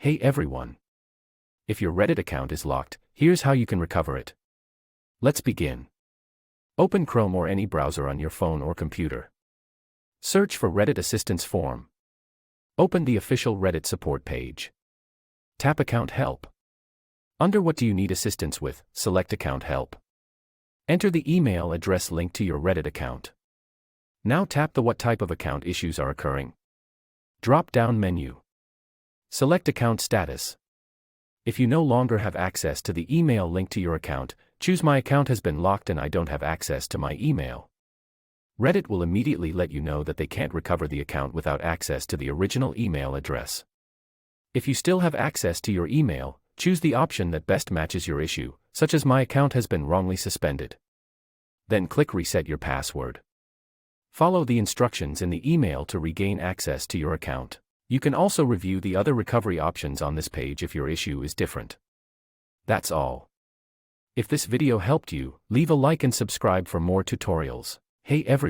Hey everyone! If your Reddit account is locked, here's how you can recover it. Let's begin. Open Chrome or any browser on your phone or computer. Search for Reddit Assistance Form. Open the official Reddit support page. Tap Account Help. Under What do you need assistance with, select Account Help. Enter the email address linked to your Reddit account. Now tap the What type of account issues are occurring. Drop-down menu. Select Account Status. If you no longer have access to the email linked to your account, choose My account has been locked and I don't have access to my email. Reddit will immediately let you know that they can't recover the account without access to the original email address. If you still have access to your email, choose the option that best matches your issue, such as My account has been wrongly suspended. Then click Reset your password. Follow the instructions in the email to regain access to your account. You can also review the other recovery options on this page if your issue is different. That's all. If this video helped you, leave a like and subscribe for more tutorials. Hey everyone!